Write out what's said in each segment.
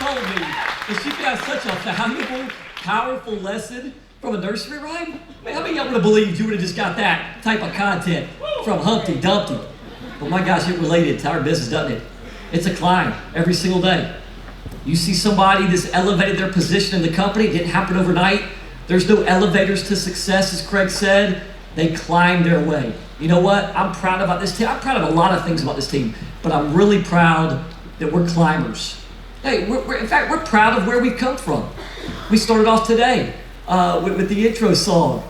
told me that she could have such a valuable, powerful lesson from a nursery rhyme? Man, how many of y'all would have believed you would have just got that type of content from Humpty Dumpty? But my gosh, it related to our business, doesn't it? It's a climb every single day. You see somebody that's elevated their position in the company, it didn't happen overnight. There's no elevators to success, as Craig said. They climb their way. You know what? I'm proud about this team. I'm proud of a lot of things about this team, but I'm really proud that we're climbers. Hey, in fact, we're proud of where we've come from. We started off today with the intro song.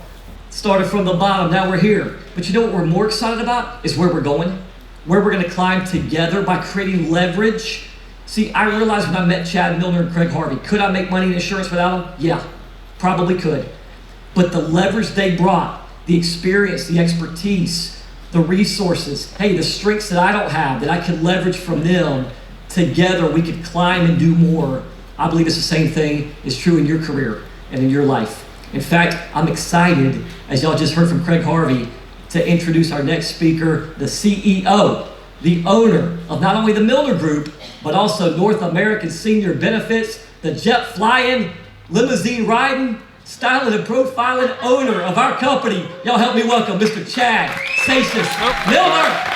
Started from the bottom, now we're here. But you know what we're more excited about? Is where we're going. Where we're gonna climb together by creating leverage. See, I realized when I met Chad Milner and Craig Harvey, could I make money in insurance without them? Yeah, probably could. But the leverage they brought, the experience, the expertise, the resources, hey, the strengths that I don't have, that I could leverage from them, together we could climb and do more. I believe it's the same thing is true in your career and in your life. In fact, I'm excited, as y'all just heard from Craig Harvey, to introduce our next speaker, the CEO, the owner of not only the Milner Group, but also North American Senior Benefits, the jet flying, limousine riding, styling and profiling owner of our company. Y'all help me welcome Mr. Chad Satius Milner.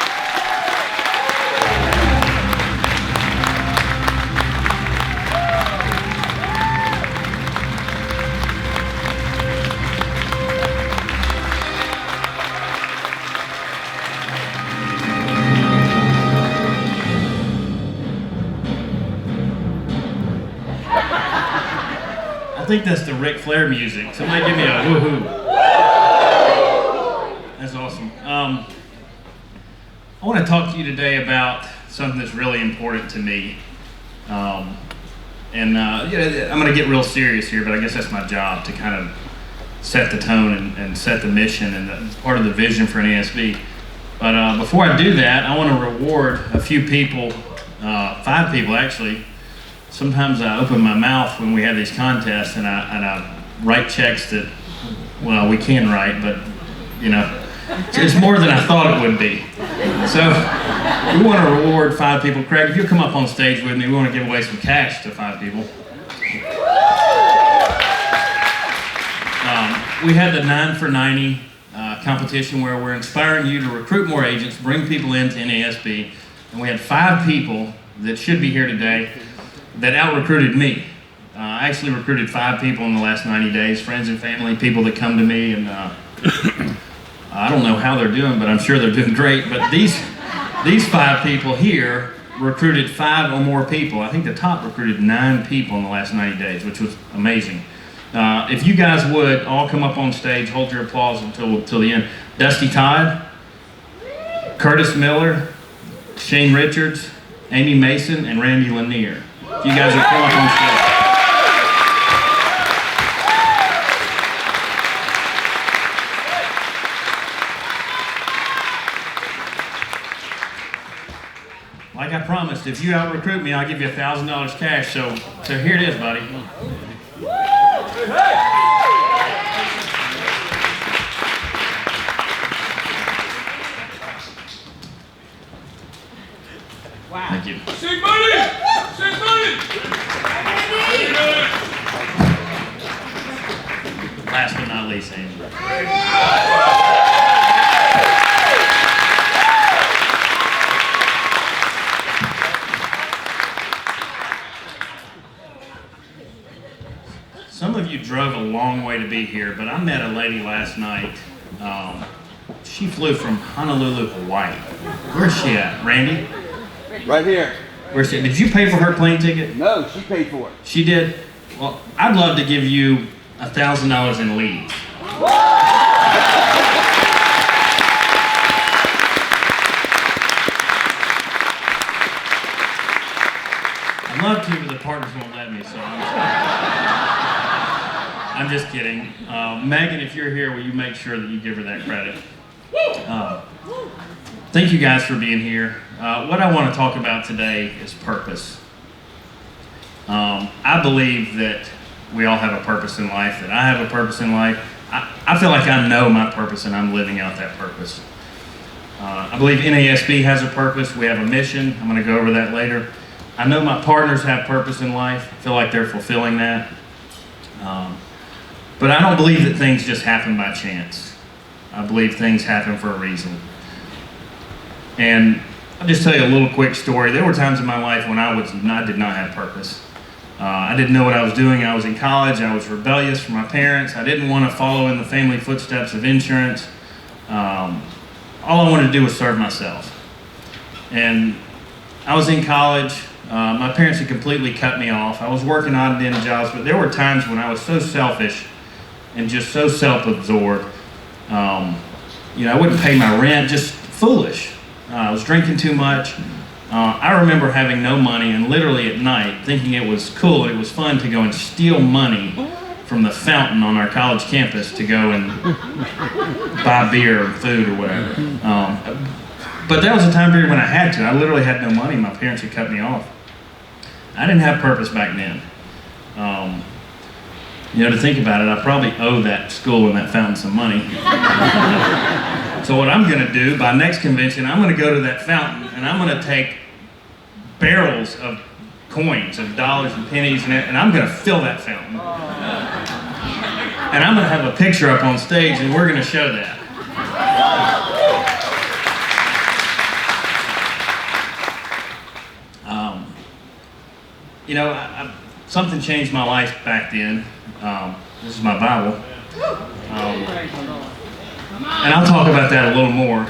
I think that's the Ric Flair music. Somebody give me a woohoo. That's awesome. I want to talk to you today about something that's really important to me. I'm going to get real serious here, but I guess that's my job to kind of set the tone and set the mission and part of the vision for NASB. But before I do that, I want to reward a few people, 5 people actually. Sometimes I open my mouth when we have these contests and I write checks that, well, we can write, but you know, it's more than I thought it would be. So we want to reward 5 people. Craig, if you'll come up on stage with me, we want to give away some cash to 5 people. We had the 9 for 90 competition where we're inspiring you to recruit more agents, bring people into NASB, and we had 5 people that should be here today that out-recruited me. I actually recruited 5 people in the last 90 days, friends and family, people that come to me, and I don't know how they're doing, but I'm sure they're doing great. But these 5 people here recruited 5 or more people. I think the top recruited 9 people in the last 90 days, which was amazing. If you guys would all come up on stage, hold your applause until the end. Dusty Todd, Curtis Miller, Shane Richards, Amy Mason, and Randy Lanier. If you guys would come up on stage. Like I promised, if you out-recruit me, I'll give you $1,000 cash. So here it is, buddy. Wow. Thank you. Shake money! Shake money! Last but not least, Angela. Some of you drove a long way to be here, but I met a lady last night. She flew from Honolulu, Hawaii. Where's she at? Randy? Right here. Where's she? Did you pay for her plane ticket? No, she paid for it. She did? Well, I'd love to give you $1,000 in leads. I'd love to, but the partners won't let me, so I'm just kidding. Megan, if you're here, will you make sure that you give her that credit? Thank you guys for being here. What I want to talk about today is purpose. I believe that we all have a purpose in life, that I have a purpose in life. I feel like I know my purpose and I'm living out that purpose. I believe NASB has a purpose. We have a mission. I'm going to go over that later. I know my partners have purpose in life. I feel like they're fulfilling that. But I don't believe that things just happen by chance. I believe things happen for a reason. And I'll just tell you a little quick story. There were times in my life when I did not have purpose. I didn't know what I was doing. I was in college. I was rebellious for my parents. I didn't want to follow in the family footsteps of insurance. All I wanted to do was serve myself. And I was in college. My parents had completely cut me off. I was working odd and end jobs, but there were times when I was so selfish and just so self-absorbed. I wouldn't pay my rent, just foolish. I was drinking too much. I remember having no money and literally at night thinking it was cool, it was fun to go and steal money from the fountain on our college campus to go and buy beer or food or whatever. But that was a time period when I had to. I literally had no money. My parents had cut me off. I didn't have purpose back then. To think about it, I probably owe that school and that fountain some money. So what I'm going to do, by next convention, I'm going to go to that fountain and I'm going to take barrels of coins, of dollars and pennies, and I'm going to fill that fountain. And I'm going to have a picture up on stage and we're going to show that. Something changed my life back then. This is my Bible. And I'll talk about that a little more.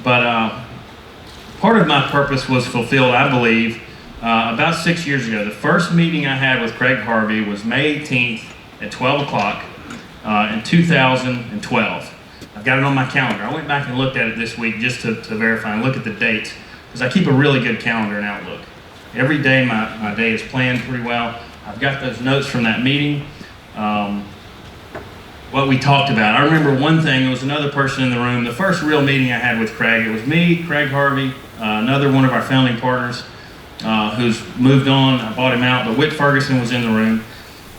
But part of my purpose was fulfilled, I believe, about 6 years ago. The first meeting I had with Craig Harvey was May 18th at 12 o'clock in 2012. I've got it on my calendar. I went back and looked at it this week just to verify and look at the dates, because I keep a really good calendar and Outlook. Every day my day is planned pretty well. I've got those notes from that meeting. What we talked about. I remember one thing, there was another person in the room. The first real meeting I had with Craig, it was me, Craig Harvey, another one of our founding partners who's moved on. I bought him out, but Whit Ferguson was in the room.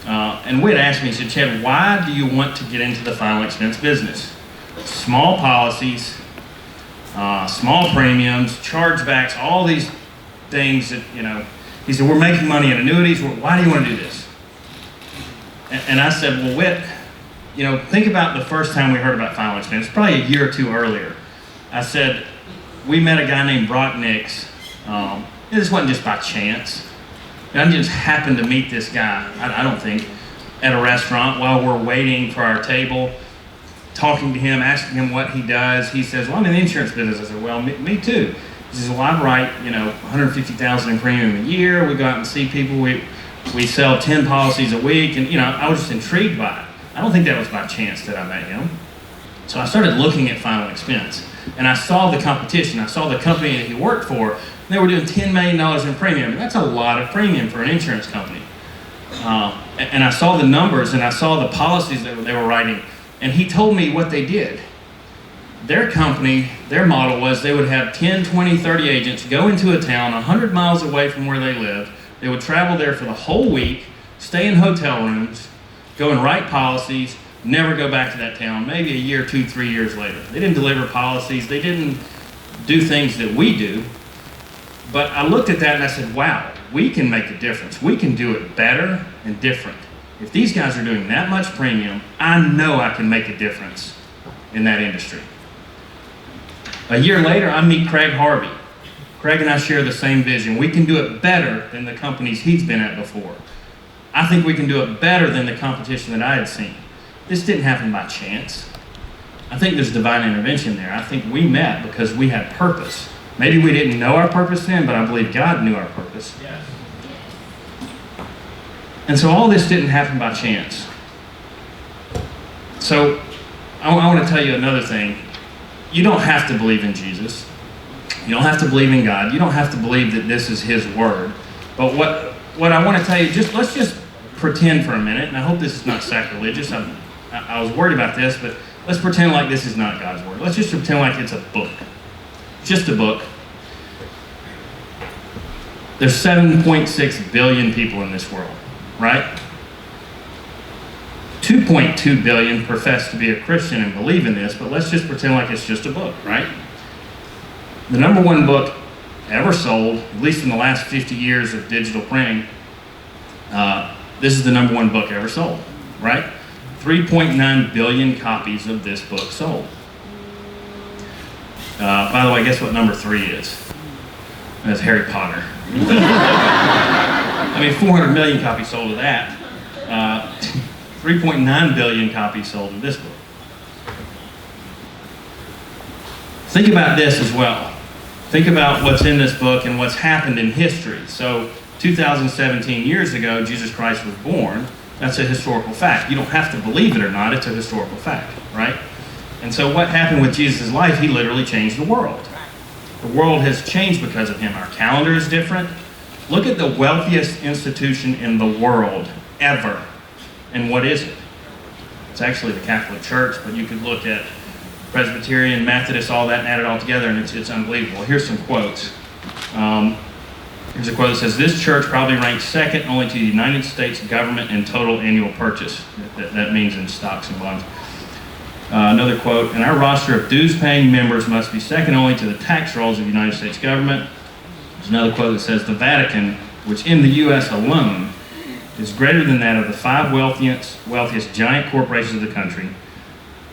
And Whit asked me, he said, Chad, why do you want to get into the final expense business? Small policies, small premiums, chargebacks, all these things that, he said, we're making money in annuities. Why do you want to do this? And I said, well, Whit, think about the first time we heard about final expense, probably a year or two earlier. I said, we met a guy named Brock Nix. This wasn't just by chance. I just happened to meet this guy, I don't think, at a restaurant while we're waiting for our table, talking to him, asking him what he does. He says, well, I'm in the insurance business. I said, well, me too. He says, well, I write, $150,000 in premium a year. We go out and see people. We sell 10 policies a week. And, I was just intrigued by it. I don't think that was by chance that I met him. So I started looking at final expense. And I saw the competition. I saw the company that he worked for. They were doing $10 million in premium. That's a lot of premium for an insurance company. And I saw the numbers and I saw the policies that they were writing. And he told me what they did. Their company, their model was they would have 10, 20, 30 agents go into a town 100 miles away from where they lived. They would travel there for the whole week, stay in hotel rooms, go and write policies, never go back to that town, maybe a year, 2, 3 years later. They didn't deliver policies. They didn't do things that we do. But I looked at that and I said, wow, we can make a difference. We can do it better and different. If these guys are doing that much premium, I know I can make a difference in that industry. A year later, I meet Craig Harvey. Craig and I share the same vision. We can do it better than the companies he's been at before. I think we can do it better than the competition that I had seen. This didn't happen by chance. I think there's divine intervention there. I think we met because we had purpose. Maybe we didn't know our purpose then, but I believe God knew our purpose. Yes. And so all this didn't happen by chance. So I want to tell you another thing. You don't have to believe in Jesus. You don't have to believe in God. You don't have to believe that this is His Word. But what I want to tell you, let's just pretend for a minute, and I hope this is not sacrilegious. I was worried about this, but let's pretend like this is not God's Word. Let's just pretend like it's a book. Just a book. There's 7.6 billion people in this world, right? 2.2 billion profess to be a Christian and believe in this, but let's just pretend like it's just a book, right? The number one book ever sold, at least in the last 50 years of digital printing. This is the number one book ever sold, right? 3.9 billion copies of this book sold. By the way, guess what number 3 is? That's Harry Potter. I mean, 400 million copies sold of that. 3.9 billion copies sold of this book. Think about this as well. Think about what's in this book and what's happened in history. So, 2017 years ago, Jesus Christ was born. That's a historical fact. You don't have to believe it or not, it's a historical fact, right? And so what happened with Jesus' life, he literally changed the world. The world has changed because of him. Our calendar is different. Look at the wealthiest institution in the world ever. And what is it? It's actually the Catholic Church, but you could look at Presbyterian, Methodist, all that, and add it all together, and it's unbelievable. Here's some quotes. Here's a quote that says, "This church probably ranks second only to the United States government in total annual purchase." That means in stocks and bonds. Another quote, "And our roster of dues-paying members must be second only to the tax rolls of the United States government." There's another quote that says, "The Vatican, which in the U.S. alone is greater than that of the 5 wealthiest giant corporations of the country.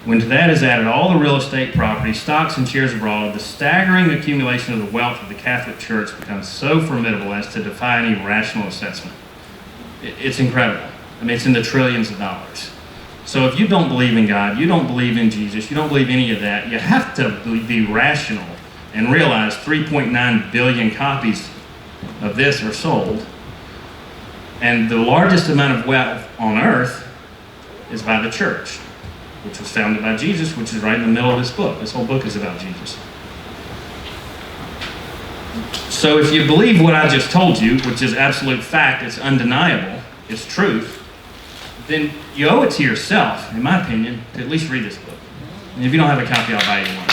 When to that is added all the real estate property, stocks, and shares abroad, the staggering accumulation of the wealth of the Catholic Church becomes so formidable as to defy any rational assessment." It's incredible. I mean, it's in the trillions of dollars. So if you don't believe in God, you don't believe in Jesus, you don't believe any of that, you have to be rational and realize 3.9 billion copies of this are sold. And the largest amount of wealth on earth is by the church, which was founded by Jesus, which is right in the middle of this book. This whole book is about Jesus. So if you believe what I just told you, which is absolute fact, it's undeniable, it's truth, then you owe it to yourself, in my opinion, to at least read this book. And if you don't have a copy, I'll buy you one.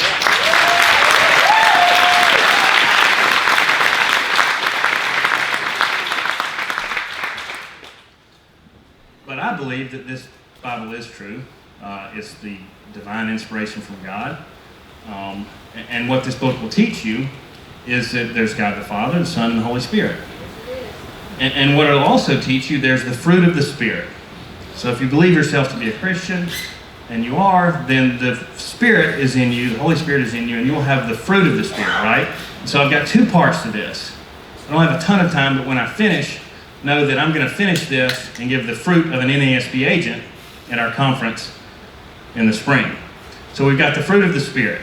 But I believe that this Bible is true. It's the divine inspiration from God. And what this book will teach you is that there's God the Father, the Son, and the Holy Spirit. And what it'll also teach you, there's the fruit of the Spirit. So if you believe yourself to be a Christian, and you are, then the Spirit is in you, the Holy Spirit is in you, and you'll have the fruit of the Spirit, right? So I've got 2 parts to this. I don't have a ton of time, but when I finish, know that I'm going to finish this and give the fruit of an NASB agent at our conference in the spring. So we've got the fruit of the Spirit.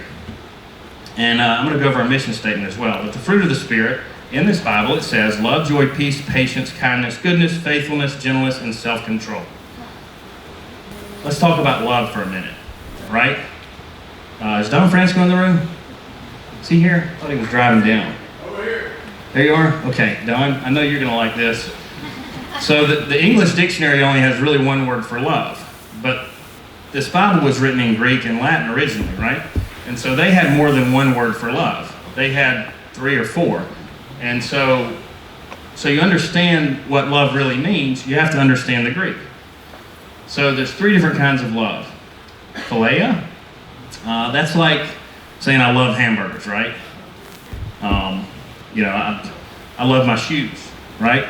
And I'm going to go over our mission statement as well. But the fruit of the Spirit, in this Bible, it says love, joy, peace, patience, kindness, goodness, faithfulness, gentleness, and self-control. Let's talk about love for a minute, right? Is Don Francisco in the room? Is he here? I thought he was driving down. Over here. There you are? Okay, Don, I know you're going to like this. So the English dictionary only has really one word for love. But this Bible was written in Greek and Latin originally, right? And so they had more than one word for love. They had 3 or 4. And so you understand what love really means, you have to understand the Greek. So there's 3 different kinds of love. Philia, that's like saying I love hamburgers, right? I love my shoes, right?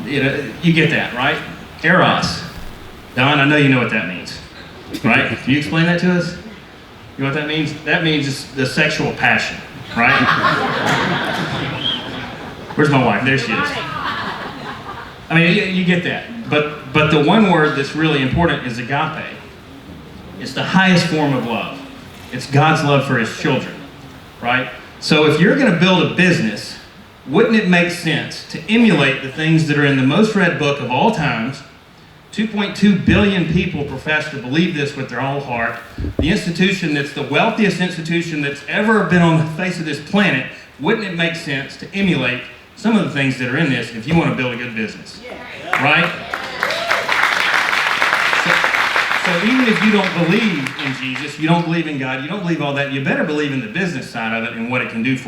You get that, right? Eros. Don, I know you know what that means, right? Can you explain that to us? You know what that means? That means it's the sexual passion, right? Where's my wife? There she is. I mean, you get that. But the one word that's really important is agape. It's the highest form of love. It's God's love for his children, right? So if you're going to build a business, wouldn't it make sense to emulate the things that are in the most read book of all times? 2.2 billion people profess to believe this with their whole heart. The institution that's the wealthiest institution that's ever been on the face of this planet, wouldn't it make sense to emulate some of the things that are in this if you want to build a good business? Right? So even if you don't believe in Jesus, you don't believe in God, you don't believe all that, you better believe in the business side of it and what it can do for you.